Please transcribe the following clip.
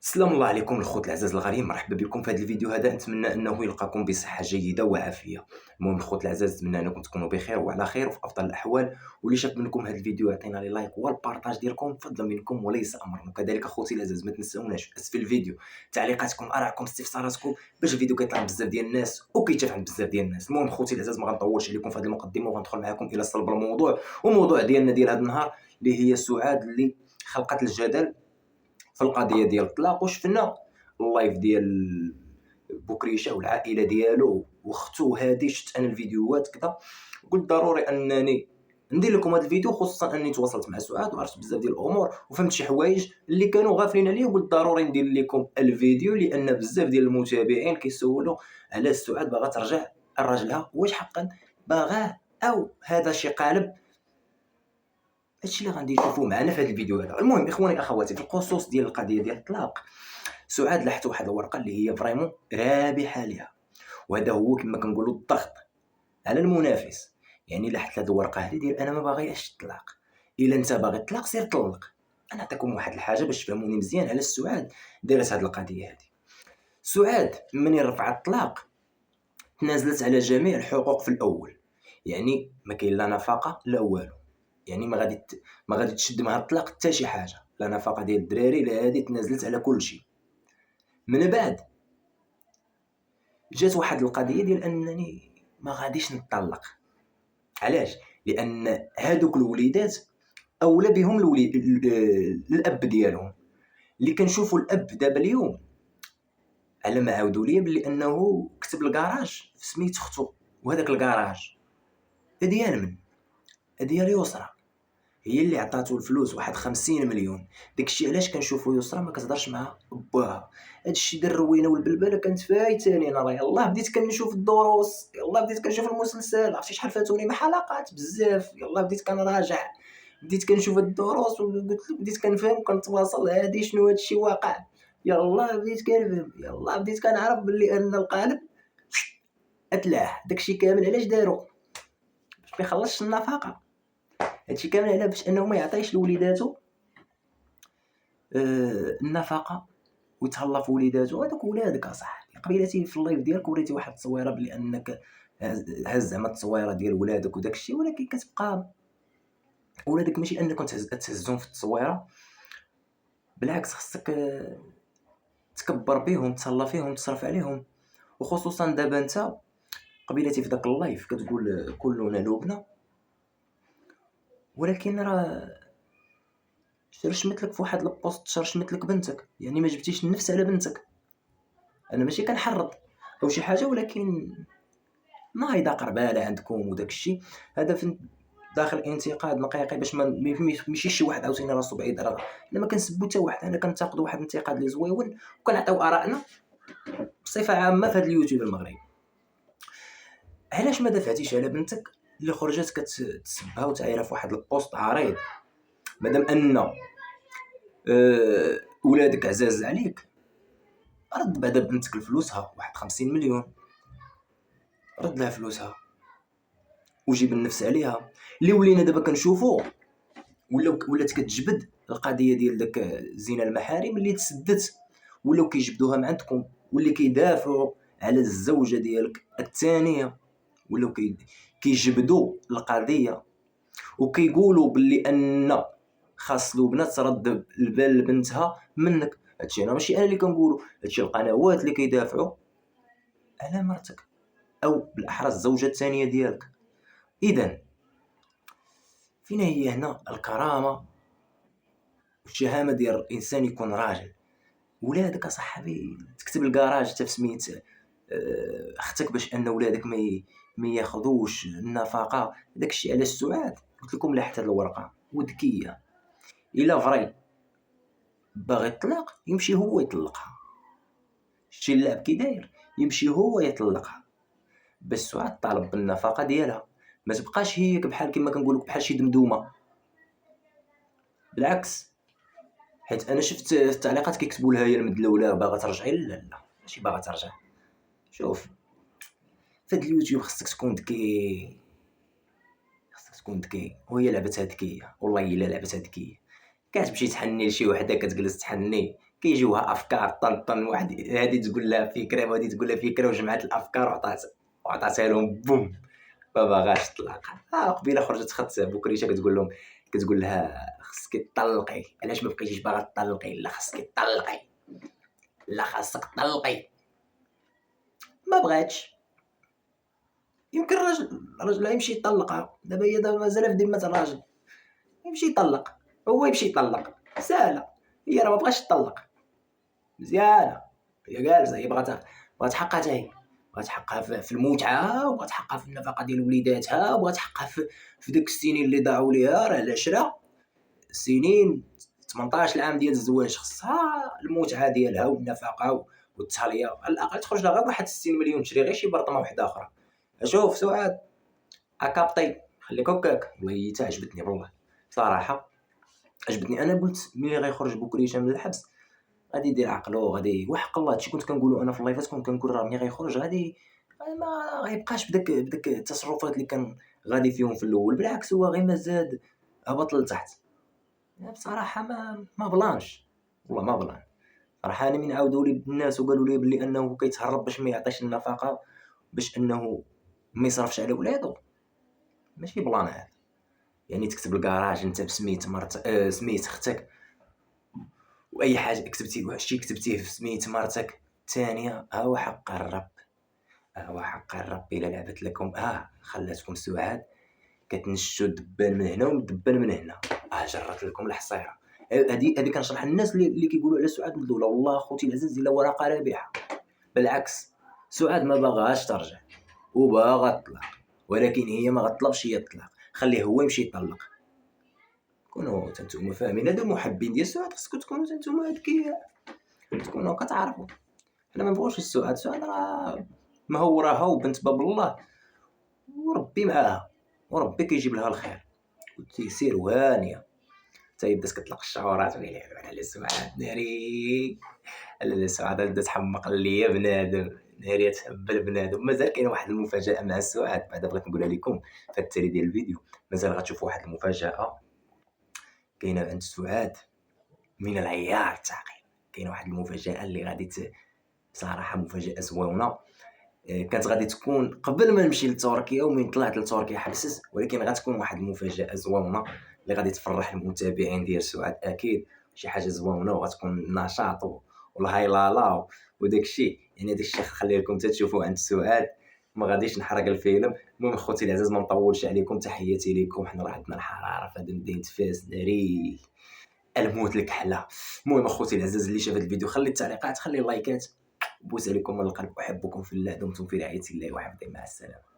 السلام الله عليكم الخوت العزاز الغاليين، مرحبا بكم في هذا الفيديو. هذا نتمنى انه يلقاكم بصحه جيده وعافيه. المهم الخوت العزاز، نتمنى انكم تكونوا بخير وعلى خير وفي افضل الاحوال. واللي شاف منكم هذا الفيديو يعطينا لي لايك والبارطاج ديالكم فضلا منكم وليس امرا. وكذلك اخوتي العزاز ما تنساوناش في اسفل الفيديو تعليقاتكم، ارائكم، استفساراتكم، باش الفيديو كيطلع عند بزاف ديال الناس وكيتشاف عند بزاف ديال الناس. المهم خوتي العزاز، ما غنطولش عليكم في هذه المقدمه وغندخل معكم الى صلب الموضوع. وموضوع ديالنا ديال هذا النهار اللي هي سعاد اللي خلقت الجدل في القضيه ديال الطلاق. وشفنا اللايف ديال بوكريشه والعائله ديالو واختو هادي، شفت انا الفيديوهات كذا. قلت ضروري انني ندير لكم هذا الفيديو، خصوصا اني تواصلت مع سعاد وعرفت بزاف ديال الامور وفهمت شي حوايج اللي كانوا غافلين عليا. وقلت ضروري ندير لكم الفيديو لان بزاف ديال المتابعين كيسولوا على سعاد باغا ترجع لراجلها، واش حقا باغاه او هذا شي قالب. هادشي اللي غادي نشوفوه معنا في هذا الفيديو هذا. المهم اخواني اخواتي، في الخصوص ديال القضيه ديال الطلاق، سعاد لاحظت واحد الورقه اللي هي فريمون رابحه ليها، وهذا هو كما كنقولوا الضغط على المنافس. يعني لاحظت هذه الورقه هذه ديال انا ما باغياش الطلاق، الا انت باغي الطلاق سير طلق. انا نعطيكم واحد الحاجه باش تفهموني مزيان على سعاد دارت هذه القضيه هذه. سعاد من رفعت الطلاق تنازلت على جميع الحقوق في الاول، يعني ما كاين لا نفقه لا والو. يعني ما غادي تشد مع الطلاق حتى شي حاجه، لا نفقه ديال الدراري لا هذه، تنازلت على كل شيء. من بعد جات واحد القضيه ديال انني ما غاديش نطلق. علاش؟ لان هادوك الوليدات اولى بهم الاب ديالهم. اللي كنشوفوا الاب دابا اليوم، على ما عاودوا لي بلي انه كتب الكراج في سميت اختو، وهذاك الكراج ديال من؟ ديال يسرى، هي اللي عطاتو الفلوس، واحد 50 مليون. داكشي علاش كنشوفوا يسرى ما كتهضرش مع باها. هادشي ديال الروينه والبلبله كانت فايتاني انا، راه يلاه بديت كنشوف الدروس، يلاه بديت كنشوف المسلسل، عرفتي شحال فاتوني من حلقات بزاف. يلاه بديت كنراجع، بديت كنشوف الدروس، وقلت لك بديت كنفهم وكنتواصل هادي شنو هادشي واقع. يلاه بديت كنفهم، يلاه بديت كنعرف بلي ان القالب اتلاح. داكشي كامل علاش دارو؟ باش ما يخلصش النفقه. هادشي كامل على باش انه ما يعطيش لوليداتو النفقه ويتهلا في وليداتو. هذوك ولادك اصاحبي. قبيلتي في اللايف ديالك وريتي واحد التصويره بلي انك هز زعما التصويره ديال ولادك وداك الشيء، ولكن كتبقى ولادك ماشي انك تهزهم في التصويره، بالعكس خصك تكبر بهم، تهلا فيهم، تصرف عليهم. وخصوصا دابا انت قبيلتي في داك اللايف كتقول كلنا لبنى، ولكن راه شرشمت لك في واحد البوست، شرشمت لك بنتك، يعني ما جبتيش النفس على بنتك. انا ماشي كنحرض او شي حاجه، ولكن نايضه قرباله عندكم وداك الشيء هذا في داخل انتقاد نقيقي، باش ما يمشيش شي واحد عاوتاني راسو بعيد. راه انا ما كنسبو حتى واحد، انا كنتقدوا واحد الانتقاد اللي زويون وكنعطيو ارائنا بصفه عامه في هذا اليوتيوب المغربي. علاش ما دافعتيش على بنتك اللي خرجت كتسبها وتعايرها في واحد البوست عريض؟ مادام ان ولادك عزاز عليك، رد بعدا بنتك لفلوسها، واحد 50 مليون، رد لها فلوسها وجيب النفس عليها. اللي ولينا دابا كنشوفوا ولات كتجبد القضيه ديال داك زنا المحارم اللي تسدت، ولاو كيجبدوها من عندكم، واللي كيدافعوا على الزوجه ديالك الثانيه، ولاو كيجبدوا القضيه وكيقولوا باللي ان خاص لبنى ترد البال لبنتها منك. هادشي انا ماشي انا اللي كنقولو، هادشي القنوات اللي كيدافعوا على مرتك او بالاحرى الزوجه الثانيه ديالك. اذا فين هي هنا الكرامه والشهامه ديال الانسان يكون راجل؟ ولادك اصاحبي تكتب الكراج حتى في سميت اختك باش ان ولادك ما ياخذوش النفقه. داكشي علاش سعاد قلت لكم لاحظت هذه الورقه وذكيه. الا فري باغي الطلاق يمشي هو يطلقها، شتي اللعب كي داير، يمشي هو يطلقها باش سعاد طالب بالنفقه ديالها، ما تبقاش هي بحال كما كنقولوا بحال شي دمدومه. بالعكس، حيت انا شفت في التعليقات كيكتبوا لها هي المدلوله باغا ترجعي. لا لا ماشي باغا ترجع. شوف في هاد اليوتيوب خصك تكون ذكي، خصك تكون ذكي، وهي لعبتها ذكيه والله الا لعبتها ذكيه. كتمشي تحني لشي وحده كتجلس تحني، كيجيوها افكار طن واحد، هادي تقول لها فكره وهادي تقول لها فكره، وجمعات الافكار وعطاتها لهم بوم، ما باغاش تطلق. قبيله خرجت خدت بكريشه كتقول لها خصك تطلقي، علاش ما بقيتيش باغا تطلقي؟ لا خصك تطلقي، لا خاصك تطلقي. ما بغاتش. يمكن الراجل يمشي يطلقها، دابا هي مازال في ذمه الراجل، يمشي يطلق، هو يمشي يطلق، ساهله. هي راه ما بغاتش تطلق، مزيانه. هي جالسه، هي بغات حقها حتى هي، بغات حقها في المتعه، وبغات حقها في النفقه ديال وليداتها، وبغات حقها في ديك السنين اللي ضاعوا ليها. راه العشره سنين، 18 عام ديال الزواج، خصها المتعه ديالها والنفقه والتهليه. على الاقل تخرج لها غير واحد 60 مليون، تشري غير شي برطمه واحده اخرى. شوف سعاد اكابطي، خليك هكاك. والله هي حتى عجبتني والله صراحه، عجبتني. انا قلت ملي غيخرج بكريشه من الحبس غادي يدير عقلو، غادي وحق الله هادشي كنت كنقولو انا في اللايفات، كنت كنقول راه ملي غيخرج غادي ما غيبقاش بداك التصرفات اللي كان غادي فيهم في الاول. بالعكس هو غير مازاد هبط لتحت. بصراحه ما بلانش، والله ما بلان صراحه. انا من عاودوا لي الناس وقالوا لي بلي انه كيتهرب باش ما يعطيش النفقه، باش انه ما يصرفش على ولادو، ماشي بلان هذا. يعني تكتب الكراج انت بسميت مرت سميت اختك، واي حاجه كتبتي شي كتبتيه في سميت مرتك الثانيه، ها هو حق الرب، ها هو حق الرب. الا لعبت لكم خلاتكم سعاد كتنشوا دبان من هنا ودبان من هنا، جرت لكم الحصيره. هذه كنشرح للناس اللي كيقولوا على سعاد مدلوله. والله اخوتي العزيز الا ورقه رابحه، بالعكس سعاد ما باغاش ترجع وباغا تطلق، ولكن هي ما غطلبش هي الطلاق، خليه هو يمشي يطلق. كونوا نتوما فاهمين. هادو محبين ديال سعاد، خصكم تكونوا نتوما اذكياء، تكونوا كتعرفوا. حنا ما نبغوش سعاد راه مهورها وبنت باب الله، وربي معاها، وربي كيجيب لها الخير والتيسير وهانيه. حتى هي بدات كتطلق الشعورات ويلعب على سعاد ناري. لا سعاد بدات تحمق ليا بنادم، ناري تهبل بنادم. مازال كاينه واحد المفاجاه مع سعاد بعدا بغيت نقولها لكم في التالي ديال الفيديو. مازال غتشوفوا واحد المفاجاه كاينه عند سعاد من العيار الثقيل. كاينه واحد المفاجاه اللي غادي بصراحه مفاجاه زوينه. كانت غادي تكون قبل ما نمشي لتركيا، ومن طلعت لتركيا حبست، ولكن غتكون واحد المفاجاه زوينه اللي غادي تفرح المتابعين ديال سعاد. اكيد شي حاجه زوينه، وغتكون نشاط والهايلالا وداك الشيء. يعني داك الشيء خلي لكم تشوفوه عند سعاد، ما غاديش نحرق الفيلم. المهم خوتي العزاز ما نطولش عليكم، تحياتي لكم. حنا راه عندنا الحراره في هذا مدينه فاس ناري، الموت لك حلا. المهم اخوتي العزاز اللي شاف الفيديو خلي التعليقات، خلي اللايكات، بوس عليكم من القلب، احبكم في الله، دمتم في رعايه الله وحفظه، مع السلامه.